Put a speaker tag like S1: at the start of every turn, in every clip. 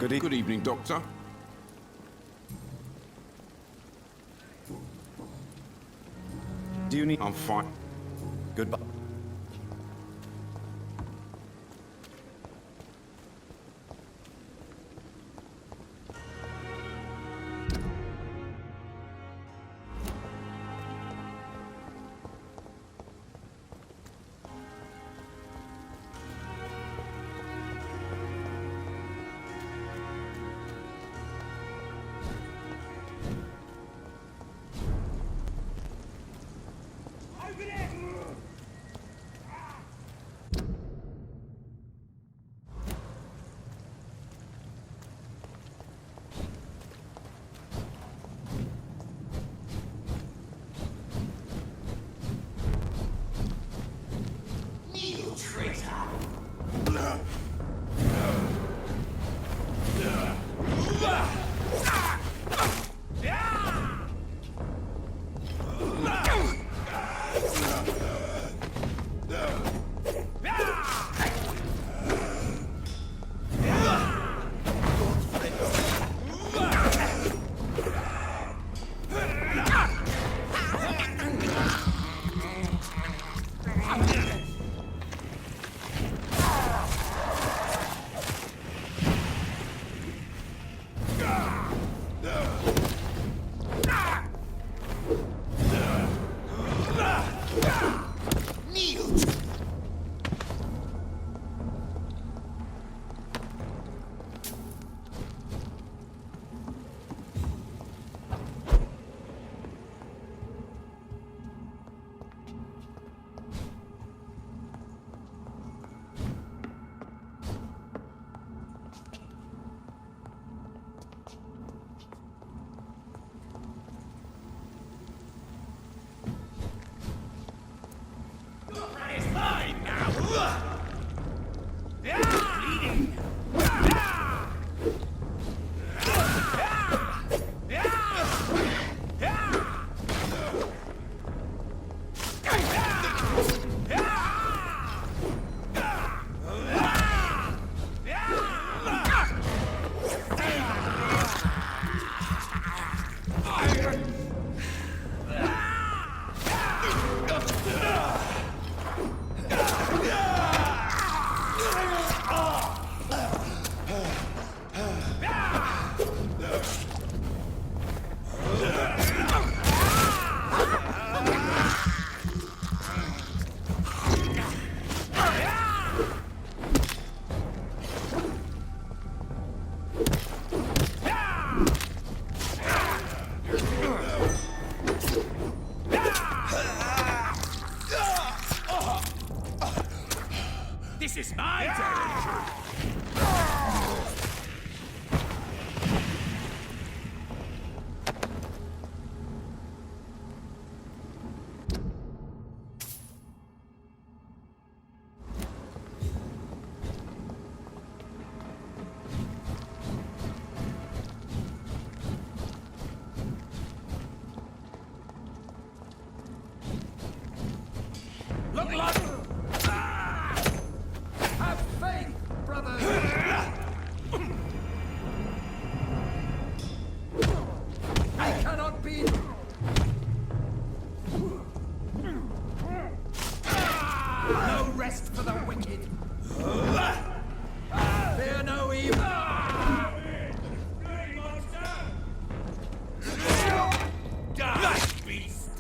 S1: Good evening, Doctor.
S2: Do you need...
S1: I'm fine.
S2: Goodbye.
S3: This is my territory! Look like... Have faith, brothers! I cannot be... No rest for the wicked! Fear no evil! Die, beast!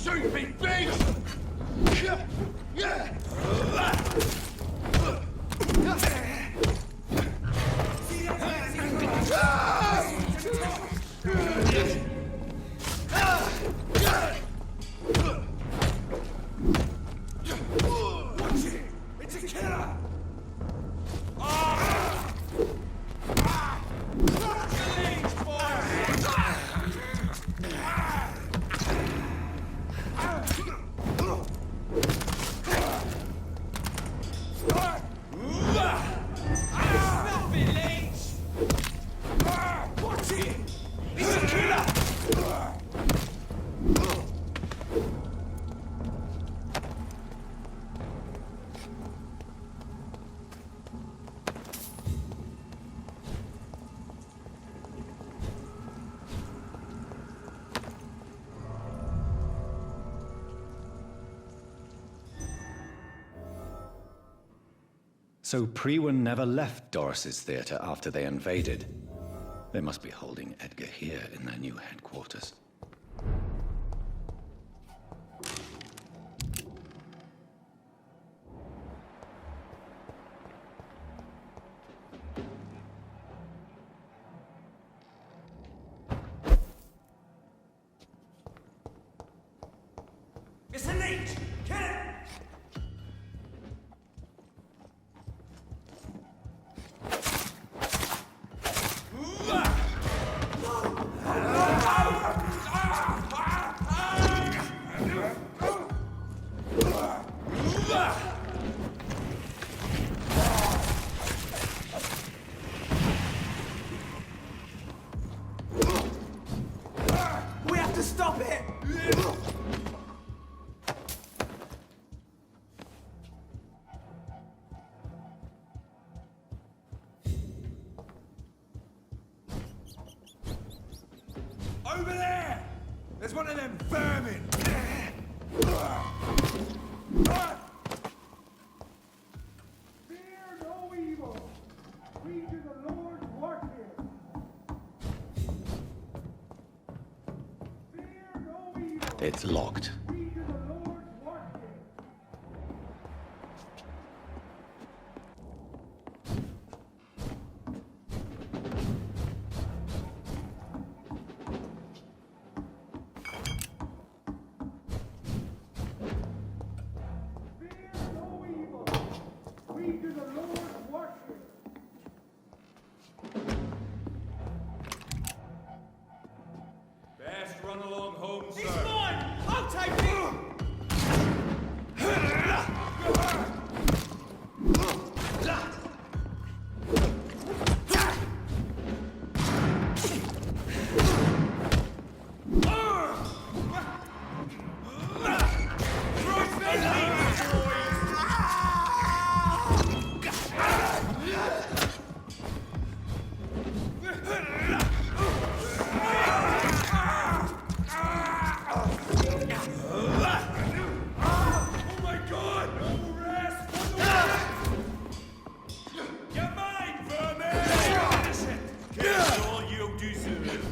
S3: stupid beast! It's a killer!
S2: So Prewen never left Doris's theatre after they invaded. They must be holding Edgar here in their new headquarters.
S3: It's a leech! Kill it! We have to stop it! Over there! There's one of them vermin! Fear no evil! We do the Lord's work here! Fear no evil!
S2: It's locked.
S3: We do the Lord's work here! Fear no evil! We do the Lord's work here! Best run along home, sir. He's mine! I'll take it! Oh my God! No rest for the You're mine, vermin! Get all you deserve.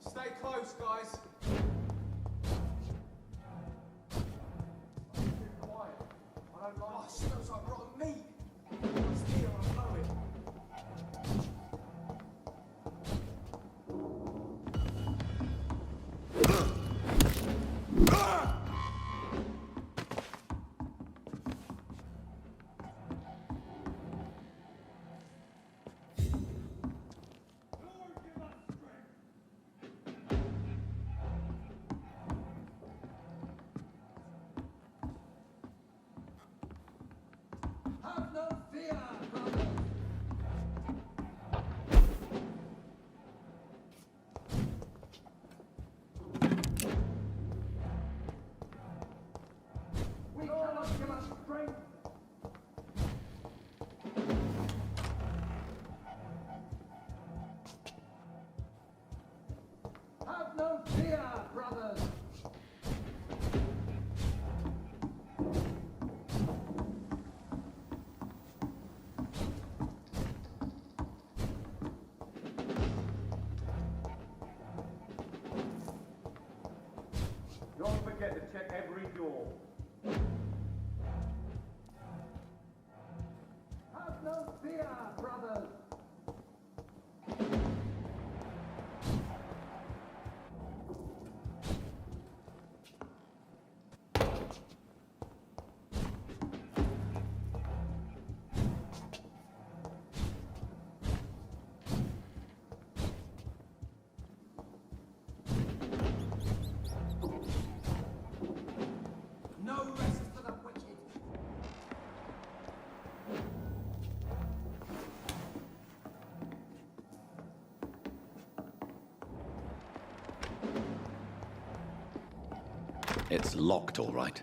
S3: Stay close, guys. Keep quiet. I don't like. Oh, smells like rotten meat. It's here, I know it. fear, brothers. No rest for the wicked.
S2: It's locked, all right.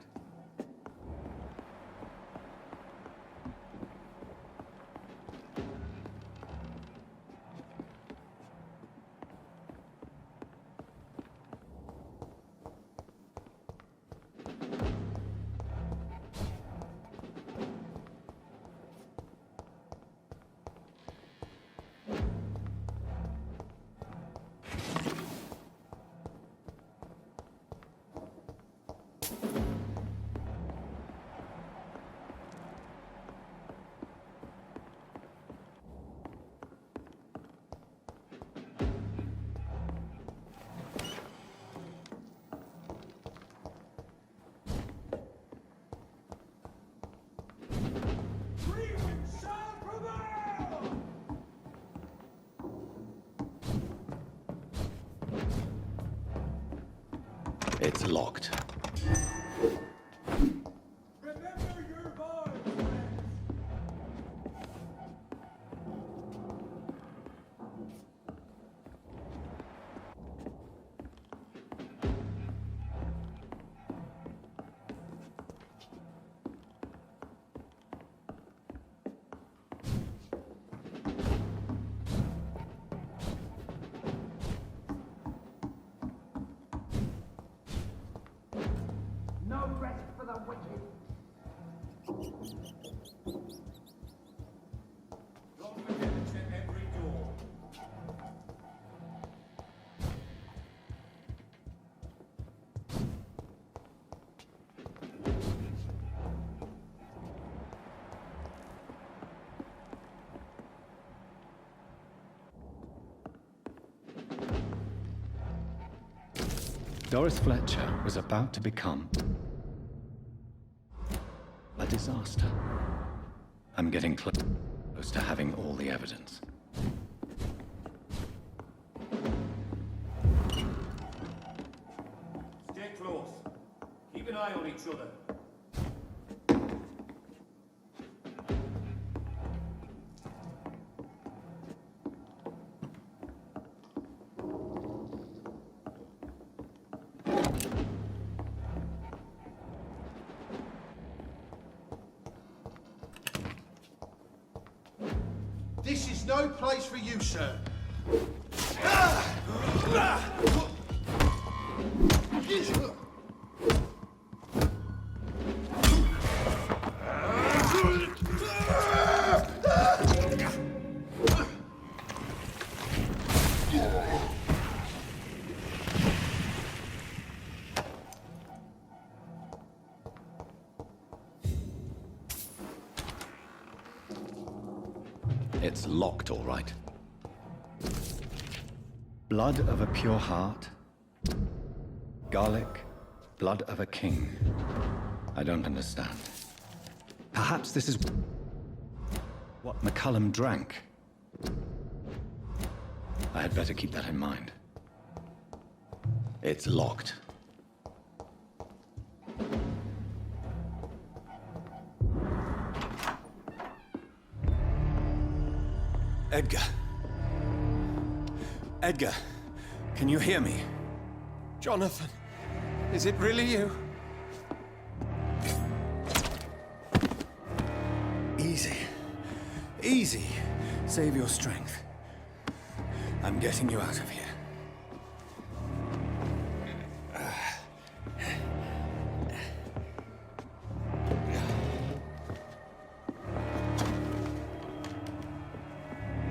S2: It's locked.
S3: Remember your vows, friends. No rest for the wicked. Don't forget to check every door.
S2: Doris Fletcher was about to become a disaster. I'm getting close to having all the evidence.
S1: Stay close. Keep an eye on each other.
S4: This is no place for you, sir.
S2: It's locked, all right. Blood of a pure heart. Garlic. Blood of a king. I don't understand. Perhaps this is what McCullum drank. I had better keep that in mind. It's locked. Edgar. Edgar, can you hear me?
S4: Jonathan, is it really you?
S2: Easy. Easy. Save your strength. I'm getting you out of here.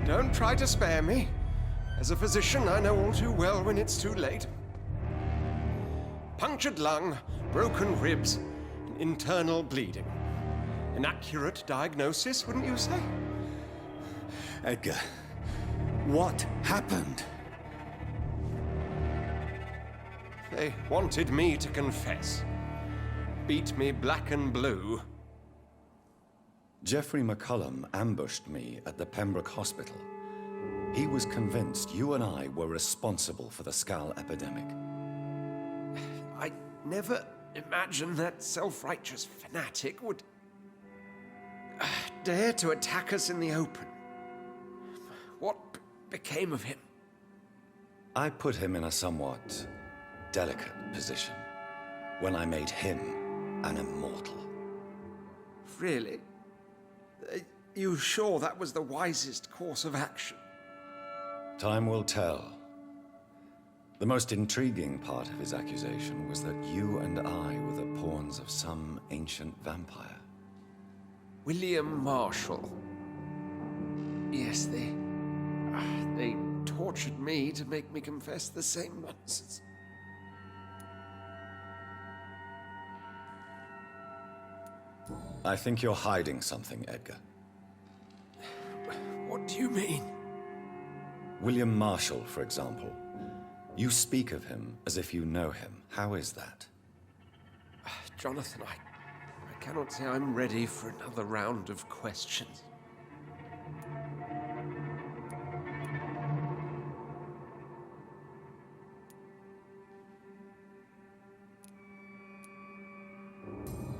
S4: Don't try to spare me. As a physician, I know all too well when it's too late. Punctured lung, broken ribs, and internal bleeding. An accurate diagnosis, wouldn't you say?
S2: Edgar, what happened?
S4: They wanted me to confess. Beat me black and blue.
S2: Geoffrey McCullum ambushed me at the Pembroke Hospital. He was convinced you and I were responsible for the Skal epidemic.
S4: I never imagined that self-righteous fanatic would dare to attack us in the open. What became of him?
S2: I put him in a somewhat delicate position when I made him an immortal.
S4: Really? You sure that was the wisest course of action?
S2: Time will tell. The most intriguing part of his accusation was that you and I were the pawns of some ancient vampire.
S4: William Marshall. Yes, they tortured me to make me confess the same nonsense.
S2: I think you're hiding something, Edgar.
S4: What do you mean?
S2: William Marshall, for example. You speak of him as if you know him. How is that?
S4: Jonathan, I cannot say I'm ready for another round of questions.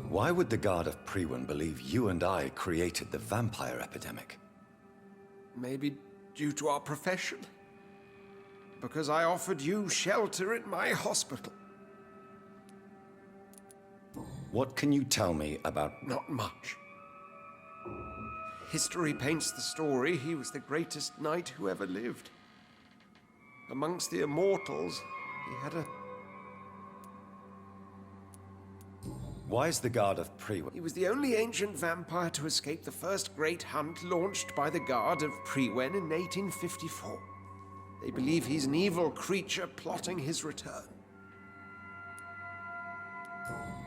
S2: Why would the Guard of Priwen believe you and I created the vampire epidemic?
S4: Maybe due to our profession? Because I offered you shelter in my hospital.
S2: What can you tell me about...
S4: Not much. History paints the story he was the greatest knight who ever lived. Amongst the immortals, he had a...
S2: Why is the Guard of Priwen...
S4: He was the only ancient vampire to escape the first great hunt launched by the Guard of Priwen in 1854. They believe he's an evil creature plotting his return.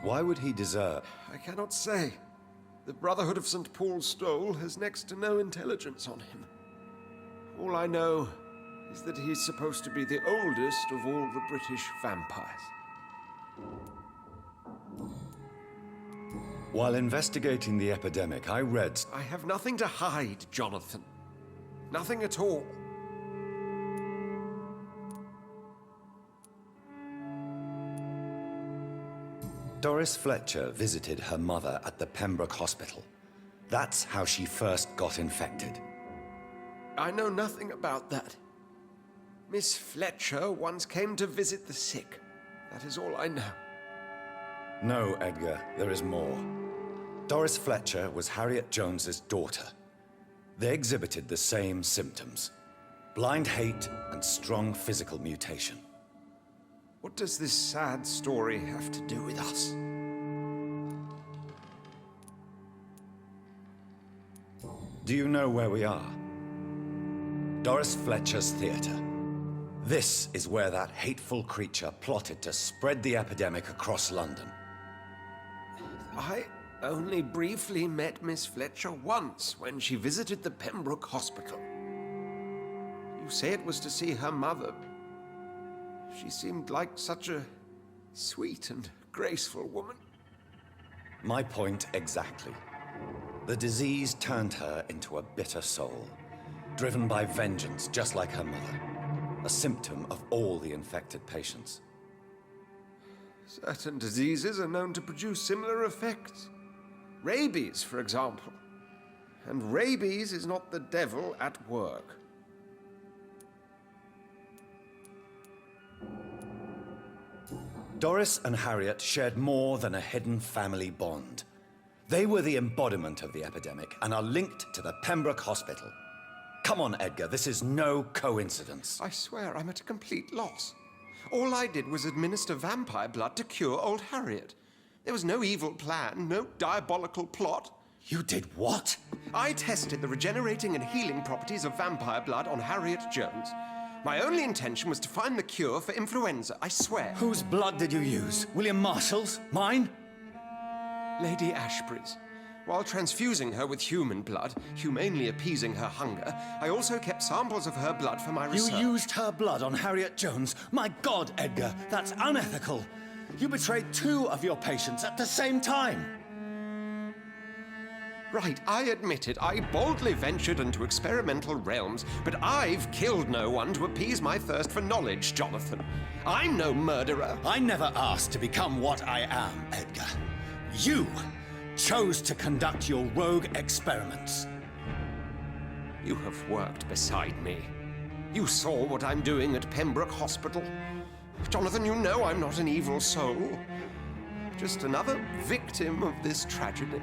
S2: Why would he desert?
S4: I cannot say. The Brotherhood of St. Paul's Stole has next to no intelligence on him. All I know is that he's supposed to be the oldest of all the British vampires.
S2: While investigating the epidemic, I read...
S4: I have nothing to hide, Jonathan. Nothing at all.
S2: Doris Fletcher visited her mother at the Pembroke Hospital. That's how she first got infected.
S4: I know nothing about that. Miss Fletcher once came to visit the sick. That is all I know.
S2: No, Edgar, there is more. Doris Fletcher was Harriet Jones's daughter. They exhibited the same symptoms: blind hate and strong physical mutation.
S4: What does this sad story have to do with us?
S2: Do you know where we are? Doris Fletcher's theater. This is where that hateful creature plotted to spread the epidemic across London.
S4: I only briefly met Miss Fletcher once when she visited the Pembroke Hospital. You say it was to see her mother. She seemed like such a sweet and graceful woman.
S2: My point exactly. The disease turned her into a bitter soul, driven by vengeance just like her mother, a symptom of all the infected patients.
S4: Certain diseases are known to produce similar effects. Rabies, for example. And rabies is not the devil at work.
S2: Doris and Harriet shared more than a hidden family bond. They were the embodiment of the epidemic and are linked to the Pembroke Hospital. Come on, Edgar, this is no coincidence.
S4: I swear I'm at a complete loss. All I did was administer vampire blood to cure old Harriet. There was no evil plan, no diabolical plot.
S2: You did what?
S4: I tested the regenerating and healing properties of vampire blood on Harriet Jones. My only intention was to find the cure for influenza, I swear.
S2: Whose blood did you use? William Marshall's? Mine?
S4: Lady Ashbury's. While transfusing her with human blood, humanely appeasing her hunger, I also kept samples of her blood for my research.
S2: You used her blood on Harriet Jones? My God, Edgar, that's unethical. You betrayed 2 of your patients at the same time.
S4: Right, I admit it. I boldly ventured into experimental realms, but I've killed no one to appease my thirst for knowledge, Jonathan. I'm no murderer.
S2: I never asked to become what I am, Edgar. You chose to conduct your rogue experiments.
S4: You have worked beside me. You saw what I'm doing at Pembroke Hospital. Jonathan, you know I'm not an evil soul. Just another victim of this tragedy.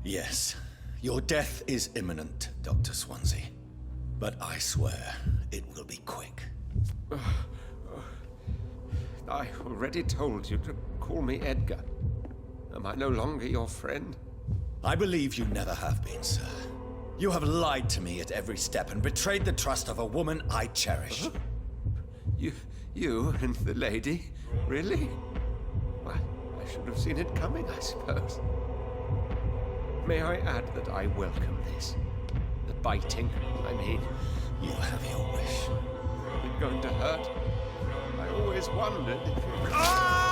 S2: Yes, your death is imminent, Dr. Swansea. But I swear, it will be quick.
S4: I already told you to call me Edgar. Am I no longer your friend?
S2: I believe you never have been, sir. You have lied to me at every step and betrayed the trust of a woman I cherish.
S4: You and the lady? Really? Well, I should have seen it coming, I suppose. May I add that I welcome this? The biting, I mean.
S2: You have your wish.
S4: Is it going to hurt? I always wondered if it... Ah!